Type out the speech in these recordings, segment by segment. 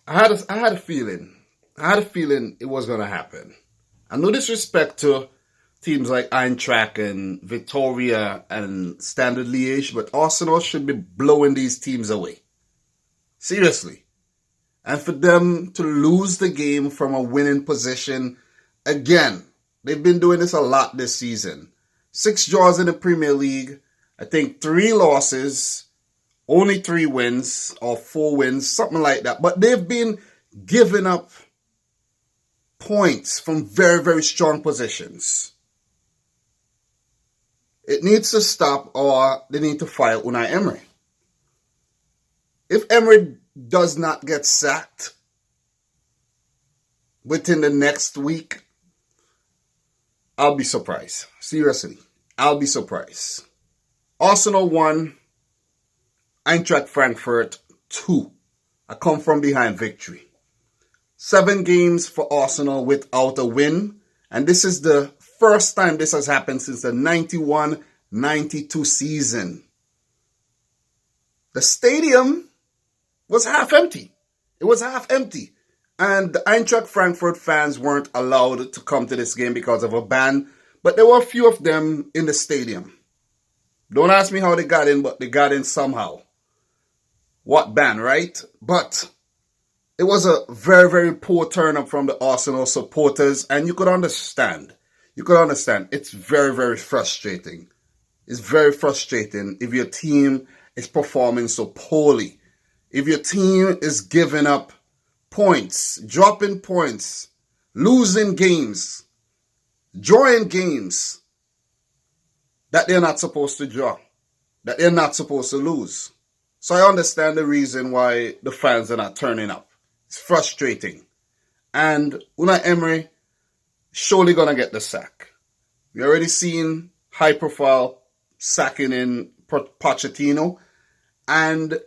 I had a feeling. I had a feeling it was going to happen. And no disrespect to teams like Eintracht and Victoria and Standard Liège, but Arsenal should be blowing these teams away. Seriously. And for them to lose the game from a winning position, again, they've been doing this a lot this season. 6 draws in the Premier League, I think 3 losses, only 3 wins or 4 wins, something like that. But they've been giving up points from very, very strong positions. It needs to stop, or they need to fire Unai Emery. If Emery does not get sacked within the next week, I'll be surprised. Seriously, I'll be surprised. Arsenal 1, Eintracht Frankfurt 2. A come from behind victory. 7 games for Arsenal without a win. And this is the first time this has happened since the 91-92 season. The stadium was half empty. It was half empty. And the Eintracht Frankfurt fans weren't allowed to come to this game because of a ban. But there were a few of them in the stadium. Don't ask me how they got in, but they got in somehow. What ban, right? But it was a very, very poor turn up from the Arsenal supporters. And you could understand. It's very, very frustrating. It's very frustrating if your team is performing so poorly. If your team is giving up points, dropping points, losing games, drawing games that they're not supposed to draw, that they're not supposed to lose. So I understand the reason why the fans are not turning up. It's frustrating. And Unai Emery surely going to get the sack. We already seen high-profile sacking in Pochettino, and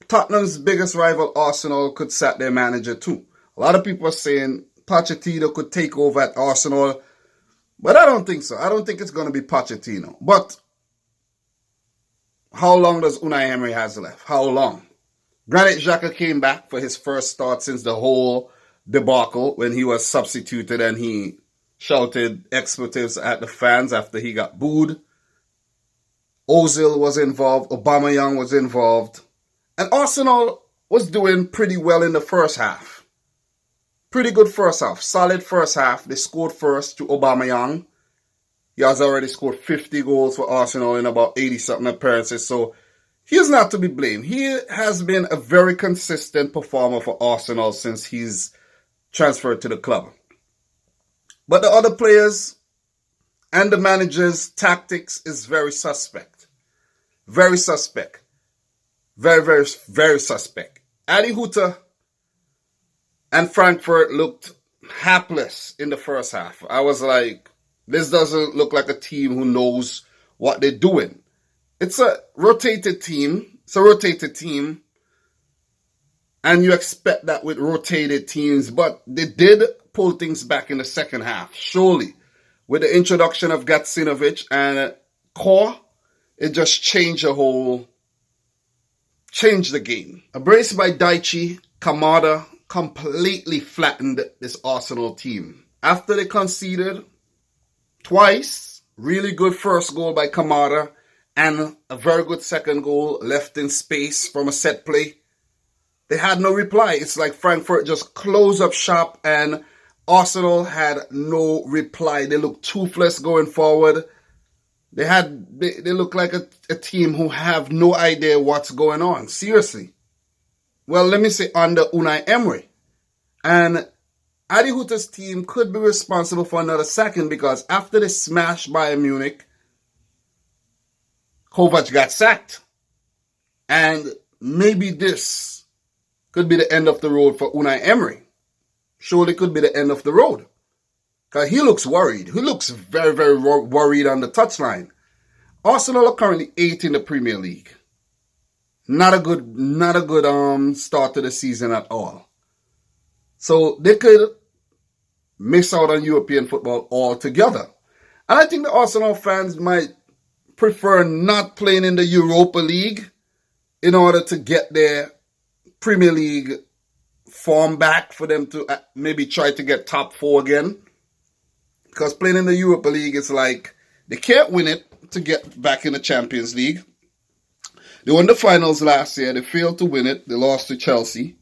Tottenham's biggest rival, Arsenal, could sack their manager too. A lot of people are saying Pochettino could take over at Arsenal, but I don't think so. I don't think it's going to be Pochettino. But how long does Unai Emery has left? How long? Granit Xhaka came back for his first start since the whole debacle when he was substituted and he shouted expletives at the fans after he got booed. Ozil was involved. Aubameyang was involved. And Arsenal was doing pretty well in the first half. Pretty good first half. Solid first half. They scored first to Aubameyang. He has already scored 50 goals for Arsenal in about 80-something appearances. So he is not to be blamed. He has been a very consistent performer for Arsenal since he's transferred to the club. But the other players and the manager's tactics is very suspect. Very suspect. Very, very, very suspect. Adi Hutter and Frankfurt looked hapless in the first half. I was like, this doesn't look like a team who knows what they're doing. It's a rotated team. And you expect that with rotated teams. But they did pull things back in the second half. Surely. With the introduction of Gacinovic and Core, it just changed the game. A brace by Daichi, Kamada completely flattened this Arsenal team. After they conceded twice, really good first goal by Kamada and a very good second goal left in space from a set play, they had no reply. It's like Frankfurt just closed up shop and Arsenal had no reply. They looked toothless going forward. They look like a team who have no idea what's going on. Seriously. Well, let me say under Unai Emery. And Adi Hutter's team could be responsible for another sacking because after they smashed Bayern Munich, Kovac got sacked. And maybe this could be the end of the road for Unai Emery. Surely could be the end of the road. Because he looks worried. He looks very, very worried on the touchline. Arsenal are currently 8th in the Premier League. Not a good start to the season at all. So they could miss out on European football altogether. And I think the Arsenal fans might prefer not playing in the Europa League in order to get their Premier League form back for them to maybe try to get top 4 again. Because playing in the Europa League, it's like they can't win it to get back in the Champions League. They won the finals last year. They failed to win it. They lost to Chelsea.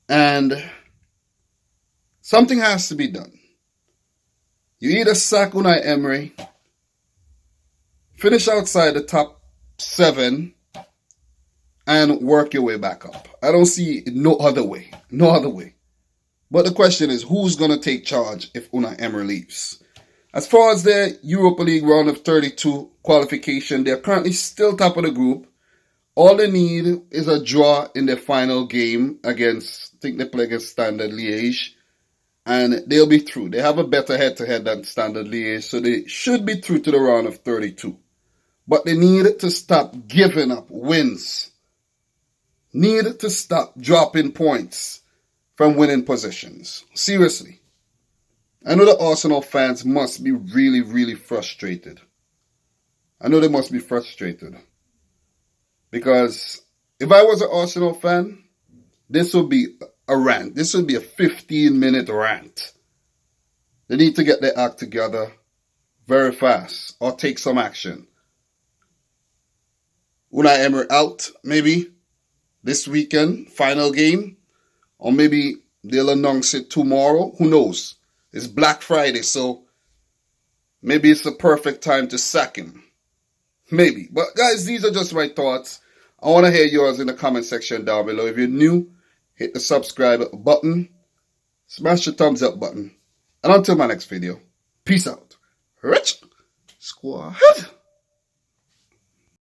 And something has to be done. You either sack Unai Emery, finish outside the top 7, and work your way back up. I don't see no other way. No other way. But the question is, who's going to take charge if Unai Emery leaves? As far as the Europa League round of 32 qualification, they're currently still top of the group. All they need is a draw in their final game against, I think they play against Standard Liège. And they'll be through. They have a better head-to-head than Standard Liège, so they should be through to the round of 32. But they need to stop giving up wins. Need to stop dropping points from winning positions. Seriously. I know the Arsenal fans must be really, really frustrated. I know they must be frustrated. Because if I was an Arsenal fan, this would be a rant. This would be a 15-minute rant. They need to get their act together very fast or take some action. Unai Emery out, maybe, this weekend, final game. Or maybe they'll announce it tomorrow. Who knows? It's Black Friday, so maybe it's the perfect time to sack him. Maybe. But guys, these are just my thoughts. I want to hear yours in the comment section down below. If you're new, hit the subscribe button. Smash the thumbs up button. And until my next video, peace out. Rich Squad.